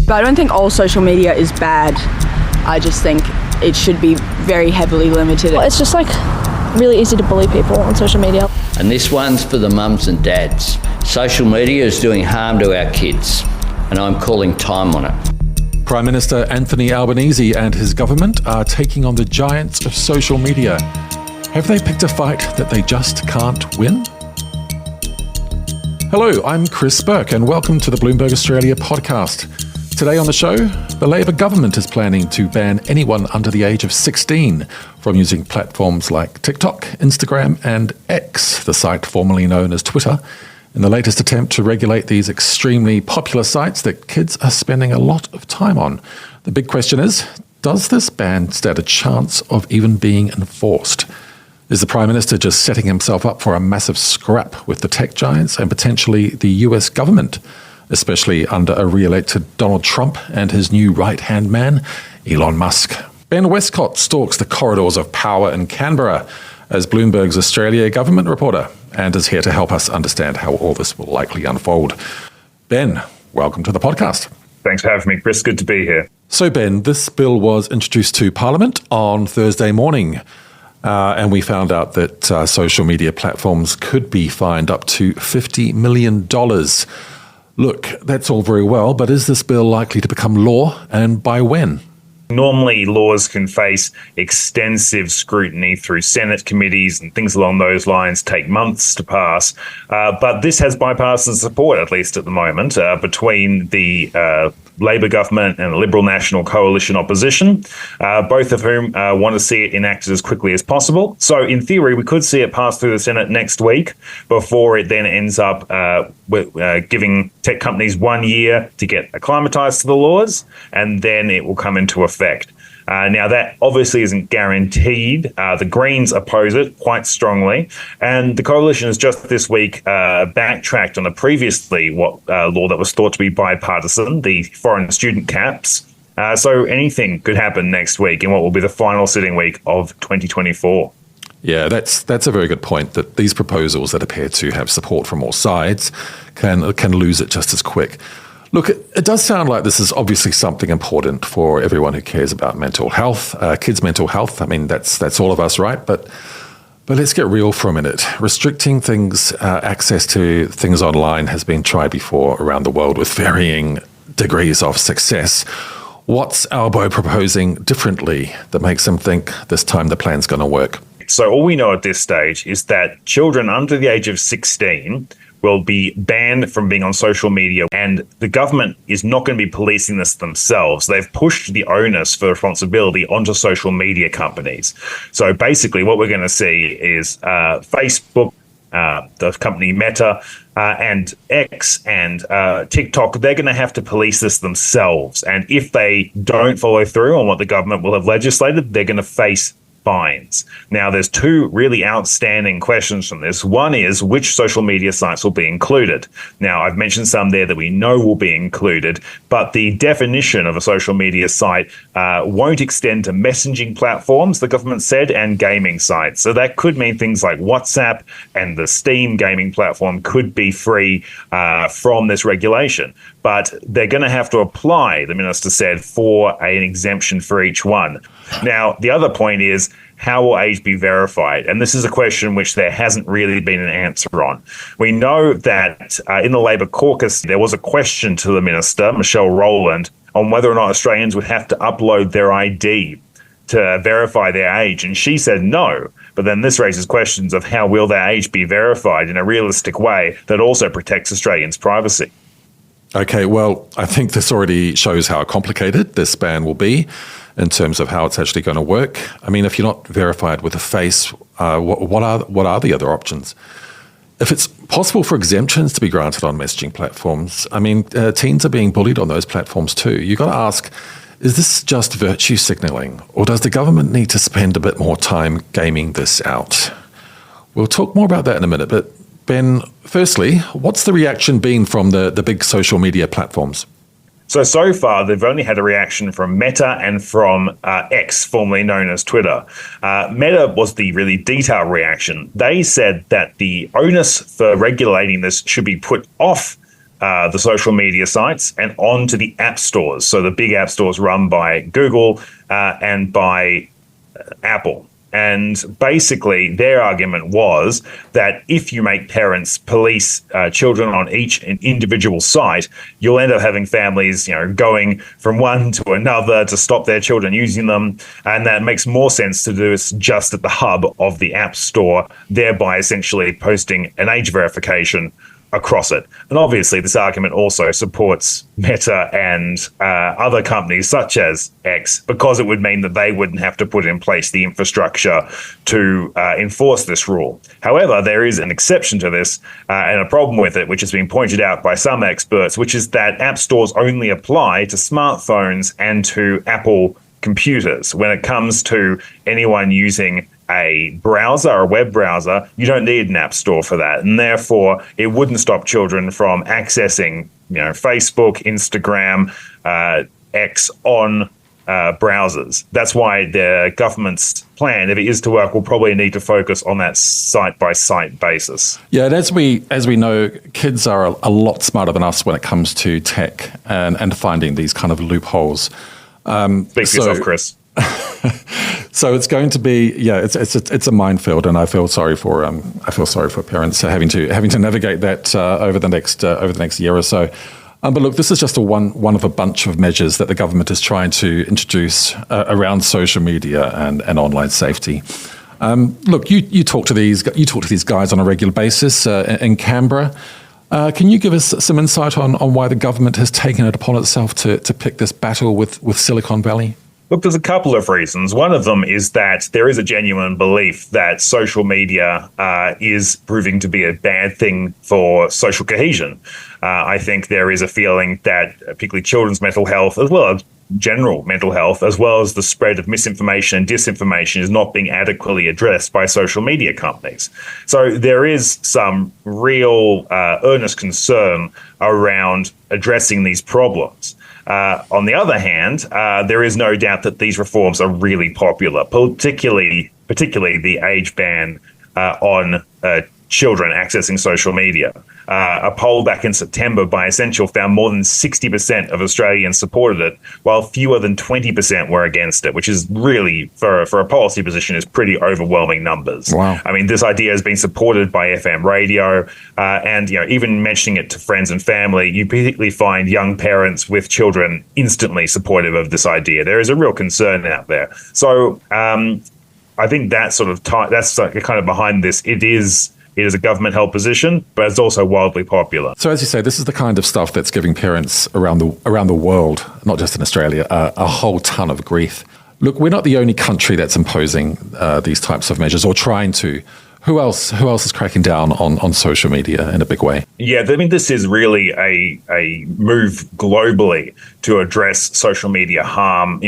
But I don't think all social media is bad. I just think it should be very heavily limited. It's just like really easy to bully people on social media. And this one's for the mums and dads. Social media is doing harm to our kids, and I'm calling time on it. Prime Minister Anthony Albanese and his government are taking on the giants of social media. Have they picked a fight that they just can't win? Hello, I'm Chris Burke and welcome to the Bloomberg Australia podcast. Today on the show, the Labor government is planning to ban anyone under the age of 16 from using platforms like TikTok, Instagram and X, the site formerly known as Twitter, in the latest attempt to regulate these extremely popular sites that kids are spending a lot of time on. The big question is, does this ban stand a chance of even being enforced? Is the Prime Minister just setting himself up for a massive scrap with the tech giants and potentially the US government, especially under a re-elected Donald Trump and his new right-hand man, Elon Musk? Ben Westcott stalks the corridors of power in Canberra as Bloomberg's Australia government reporter and is here to help us understand how all this will likely unfold. Ben, welcome to the podcast. Thanks for having me, Chris. Good to be here. So, Ben, this bill was introduced to Parliament on Thursday morning. And we found out that social media platforms could be fined up to $50 million. Look, that's all very well, but is this bill likely to become law, and by when? Normally, laws can face extensive scrutiny through Senate committees and things along those lines, take months to pass. But this has bipartisan support, at least at the moment, between the Labor government and the Liberal National Coalition opposition, both of whom want to see it enacted as quickly as possible. So in theory, we could see it pass through the Senate next week before it then ends up giving tech companies 1 year to get acclimatized to the laws, and then it will come into effect. Now, that obviously isn't guaranteed. The Greens oppose it quite strongly. And the coalition has just this week backtracked on a previously law that was thought to be bipartisan, the foreign student caps. So anything could happen next week in what will be the final sitting week of 2024. Yeah, that's a very good point, that these proposals that appear to have support from all sides can lose it just as quick. Look, it does sound like this is obviously something important for everyone who cares about mental health, kids' mental health. I mean, that's all of us, right? But let's get real for a minute. Restricting things, access to things online has been tried before around the world with varying degrees of success. What's Albo proposing differently that makes him think this time the plan's going to work? So all we know at this stage is that children under the age of 16 will be banned from being on social media, and the government is not going to be policing this themselves. They've pushed the onus for responsibility onto social media companies. So basically what we're going to see is Facebook, the company Meta, and X and TikTok, they're going to have to police this themselves. And if they don't follow through on what the government will have legislated, they're going to face fines. Now, there's two really outstanding questions from this. One is, which social media sites will be included? Now, I've mentioned some there that we know will be included, but the definition of a social media site won't extend to messaging platforms, the government said, and gaming sites. So that could mean things like WhatsApp and the Steam gaming platform could be free from this regulation. But they're going to have to apply, the minister said, for an exemption for each one. Now, the other point is, how will age be verified? And this is a question which there hasn't really been an answer on. We know that in the Labor caucus, there was a question to the minister, Michelle Rowland, on whether or not Australians would have to upload their ID to verify their age. And she said no. But then this raises questions of how will their age be verified in a realistic way that also protects Australians' privacy. Okay, well, I think this already shows how complicated this ban will be in terms of how it's actually going to work. I mean, if you're not verified with a face, what are the other options? If it's possible for exemptions to be granted on messaging platforms, I mean, teens are being bullied on those platforms too. You've got to ask, is this just virtue signalling, or does the government need to spend a bit more time gaming this out? We'll talk more about that in a minute, but Ben, firstly, what's the reaction been from the big social media platforms? So far, they've only had a reaction from Meta and from X, formerly known as Twitter. Meta was the really detailed reaction. They said that the onus for regulating this should be put off the social media sites and onto the app stores. So the big app stores run by Google and by Apple. And basically, their argument was that if you make parents police children on each individual site, you'll end up having families, going from one to another to stop their children using them. And that makes more sense to do it just at the hub of the App Store, thereby essentially posting an age verification across it. And obviously, this argument also supports Meta and other companies such as X, because it would mean that they wouldn't have to put in place the infrastructure to enforce this rule. However, there is an exception to this and a problem with it, which has been pointed out by some experts, which is that app stores only apply to smartphones and to Apple computers. When it comes to anyone using a browser or a web browser, you don't need an app store for that. And therefore, it wouldn't stop children from accessing, Facebook, Instagram, X on browsers. That's why the government's plan, if it is to work, will probably need to focus on that site-by-site basis. Yeah, and as we know, kids are a lot smarter than us when it comes to tech and finding these kind of loopholes. Speak for yourself, Chris. So it's going to be, it's a minefield, and I feel sorry for parents having to navigate that over the next year or so. But look, this is just one of a bunch of measures that the government is trying to introduce around social media and online safety. Look, you talk to these guys on a regular basis in Canberra. Can you give us some insight on why the government has taken it upon itself to pick this battle with Silicon Valley? Look, there's a couple of reasons. One of them is that there is a genuine belief that social media is proving to be a bad thing for social cohesion. I think there is a feeling that particularly children's mental health, as well as general mental health, as well as the spread of misinformation and disinformation, is not being adequately addressed by social media companies. So there is some real earnest concern around addressing these problems. On the other hand, there is no doubt that these reforms are really popular, particularly the age ban on children accessing social media. A poll back in September by Essential found more than 60% of Australians supported it, while fewer than 20% were against it, which is really, for a policy position, is pretty overwhelming numbers. Wow. I mean, this idea has been supported by FM radio, and even mentioning it to friends and family, you particularly find young parents with children instantly supportive of this idea. There is a real concern out there. So I think that's kind of behind this. It is a government-held position, but it's also wildly popular. So as you say, this is the kind of stuff that's giving parents around the world, not just in Australia, a whole ton of grief. Look, we're not the only country that's imposing these types of measures or trying to. Who else is cracking down on social media in a big way? Yeah, I mean, this is really a move globally to address social media harm.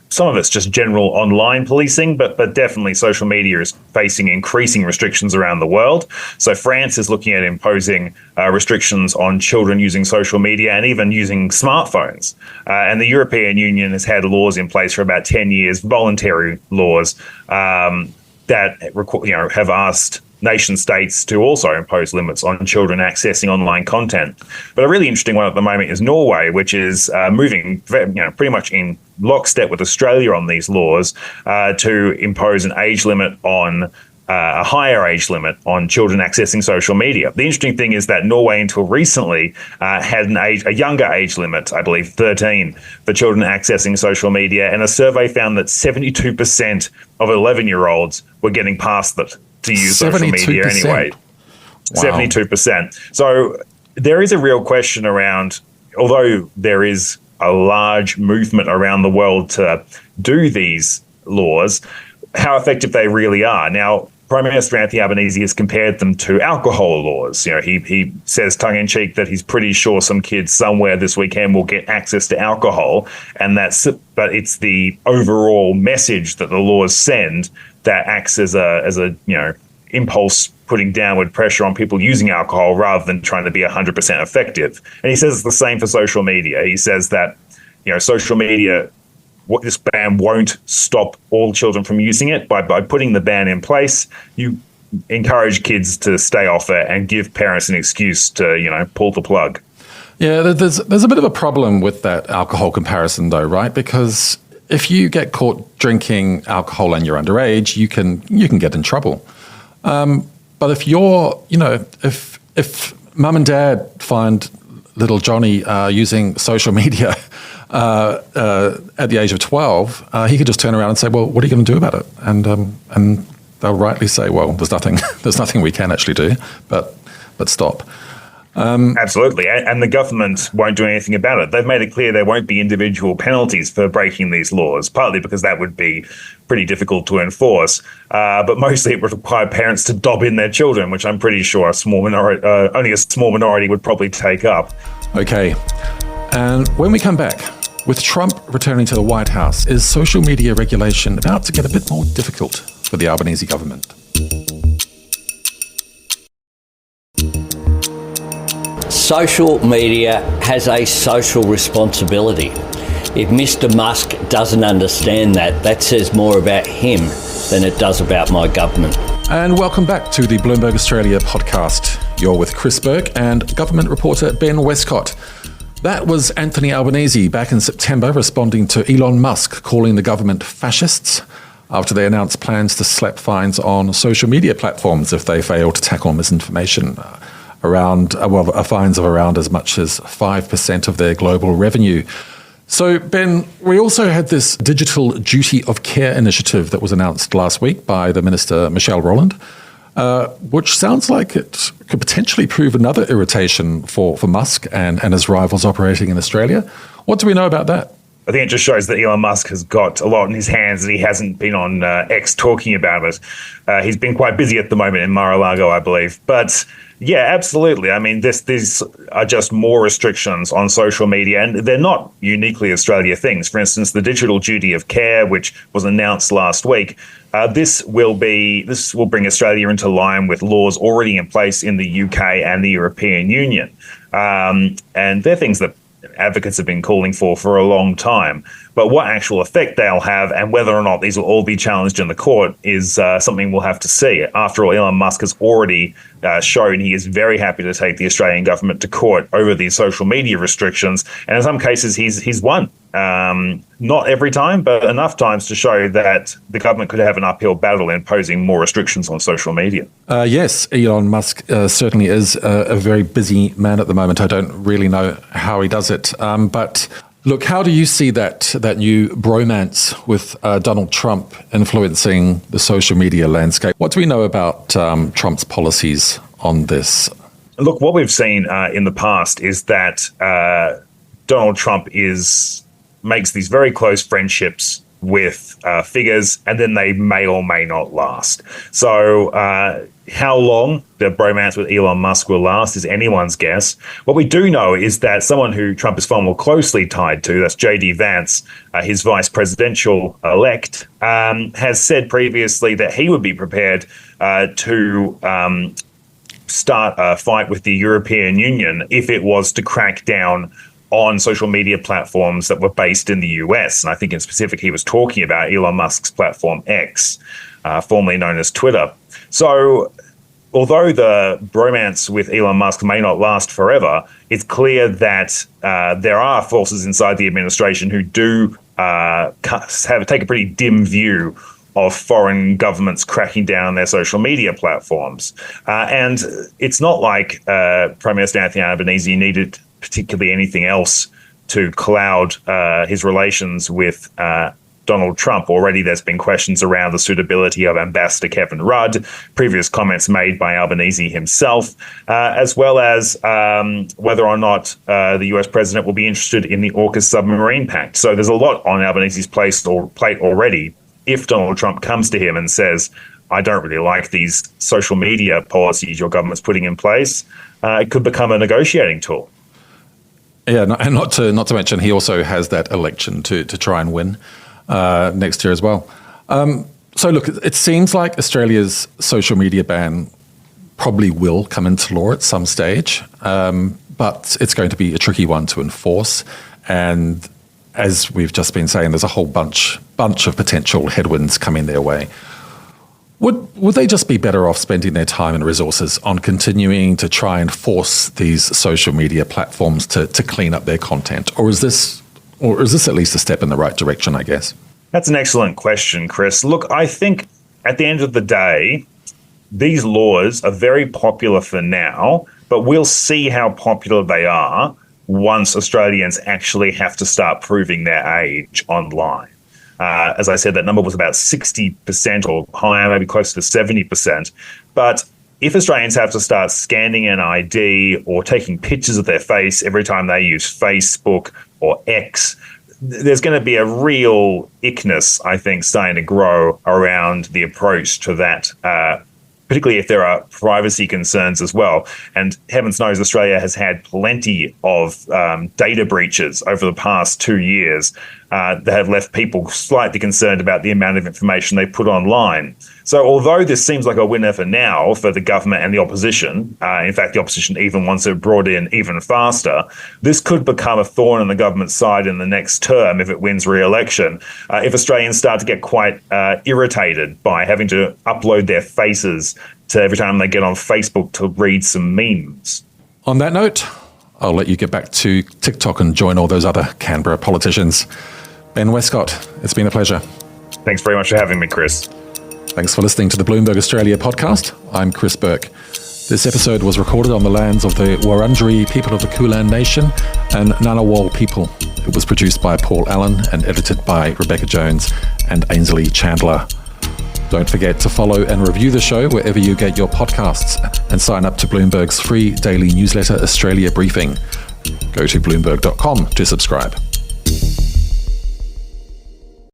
Some of it's just general online policing, but definitely social media is facing increasing restrictions around the world. So France is looking at imposing restrictions on children using social media and even using smartphones. And the European Union has had laws in place for about 10 years, voluntary laws that have asked nation states to also impose limits on children accessing online content. But a really interesting one at the moment is Norway, which is moving pretty much in lockstep with Australia on these laws to impose an age limit on a higher age limit on children accessing social media. The interesting thing is that Norway, until recently, had a younger age limit, I believe 13, for children accessing social media. And a survey found that 72% of 11-year-olds were getting past that to use social media anyway. Wow. 72%. So there is a real question around, although there is a large movement around the world to do these laws, how effective they really are. Now, Prime Minister Anthony Albanese has compared them to alcohol laws. He says tongue-in-cheek that he's pretty sure some kids somewhere this weekend will get access to alcohol, but it's the overall message that the laws send that acts as a impulse putting downward pressure on people using alcohol rather than trying to be 100% effective. And he says it's the same for social media. He says that social media, this ban won't stop all children from using it. By putting the ban in place, you encourage kids to stay off it and give parents an excuse to pull the plug. Yeah, there's a bit of a problem with that alcohol comparison, though, right? Because if you get caught drinking alcohol and you're underage, you can get in trouble. But if you're, if mum and dad find little Johnny using social media at the age of 12, he could just turn around and say, "Well, what are you going to do about it?" And they'll rightly say, "Well, there's nothing we can actually do, but stop." Absolutely. And the government won't do anything about it. They've made it clear there won't be individual penalties for breaking these laws, partly because that would be pretty difficult to enforce. But mostly it would require parents to dob in their children, which I'm pretty sure only a small minority would probably take up. Okay. And when we come back, with Trump returning to the White House, is social media regulation about to get a bit more difficult for the Albanese government? Social media has a social responsibility. If Mr. Musk doesn't understand that, that says more about him than it does about my government. And welcome back to the Bloomberg Australia podcast. You're with Chris Burke and government reporter Ben Westcott. That was Anthony Albanese back in September responding to Elon Musk calling the government fascists after they announced plans to slap fines on social media platforms if they fail to tackle misinformation. Fines of around as much as 5% of their global revenue. So, Ben, we also had this digital duty of care initiative that was announced last week by the Minister, Michelle Rowland, which sounds like it could potentially prove another irritation for Musk and his rivals operating in Australia. What do we know about that? I think it just shows that Elon Musk has got a lot in his hands that he hasn't been on X talking about it. He's been quite busy at the moment in Mar-a-Lago, I believe. But yeah, absolutely. I mean, these are just more restrictions on social media, and they're not uniquely Australia things. For instance, the digital duty of care, which was announced last week, this will bring Australia into line with laws already in place in the UK and the European Union. And they're things that advocates have been calling for a long time. But what actual effect they'll have and whether or not these will all be challenged in the court is something we'll have to see. After all, Elon Musk has already shown he is very happy to take the Australian government to court over these social media restrictions. And in some cases, he's won. Not every time, but enough times to show that the government could have an uphill battle imposing more restrictions on social media. Yes, Elon Musk certainly is a very busy man at the moment. I don't really know how he does it. But look, how do you see that new bromance with Donald Trump influencing the social media landscape? What do we know about Trump's policies on this? Look, what we've seen in the past is that Donald Trump makes these very close friendships with figures, and then they may or may not last. So how long the bromance with Elon Musk will last is anyone's guess. What we do know is that someone who Trump is far more closely tied to, that's J.D. Vance, his vice presidential elect, has said previously that he would be prepared to start a fight with the European Union if it was to crack down on social media platforms that were based in the US. And I think in specific, he was talking about Elon Musk's platform X, formerly known as Twitter. So although the bromance with Elon Musk may not last forever, it's clear that there are forces inside the administration who do take a pretty dim view of foreign governments cracking down on their social media platforms. And it's not like Prime Minister Anthony Albanese needed particularly anything else to cloud his relations with Donald Trump. Already there's been questions around the suitability of Ambassador Kevin Rudd, previous comments made by Albanese himself, as well as whether or not the US president will be interested in the AUKUS submarine pact. So there's a lot on Albanese's plate already. If Donald Trump comes to him and says, I don't really like these social media policies your government's putting in place, it could become a negotiating tool. Yeah, and not to mention he also has that election to try and win next year as well. So look, it seems like Australia's social media ban probably will come into law at some stage, but it's going to be a tricky one to enforce. And as we've just been saying, there's a whole bunch of potential headwinds coming their way. Would they just be better off spending their time and resources on continuing to try and force these social media platforms to clean up their content? Or is this at least a step in the right direction, I guess? That's an excellent question, Chris. Look, I think at the end of the day, these laws are very popular for now, but we'll see how popular they are once Australians actually have to start proving their age online. As I said, that number was about 60% or higher, maybe close to 70%. But if Australians have to start scanning an ID or taking pictures of their face every time they use Facebook or X, there's going to be a real ickness, I think, starting to grow around the approach to that, particularly if there are privacy concerns as well. And heavens knows Australia has had plenty of data breaches over the past 2 years that have left people slightly concerned about the amount of information they put online. So although this seems like a winner for now for the government and the opposition, in fact, the opposition even wants it brought in even faster, this could become a thorn in the government's side in the next term if it wins re-election, if Australians start to get quite irritated by having to upload their faces to every time they get on Facebook to read some memes. On that note, I'll let you get back to TikTok and join all those other Canberra politicians. Ben Westcott, it's been a pleasure. Thanks very much for having me, Chris. Thanks for listening to the Bloomberg Australia podcast. I'm Chris Burke. This episode was recorded on the lands of the Wurundjeri people of the Kulin Nation and Ngunnawal people. It was produced by Paul Allen and edited by Rebecca Jones and Ainsley Chandler. Don't forget to follow and review the show wherever you get your podcasts and sign up to Bloomberg's free daily newsletter, Australia Briefing. Go to bloomberg.com to subscribe.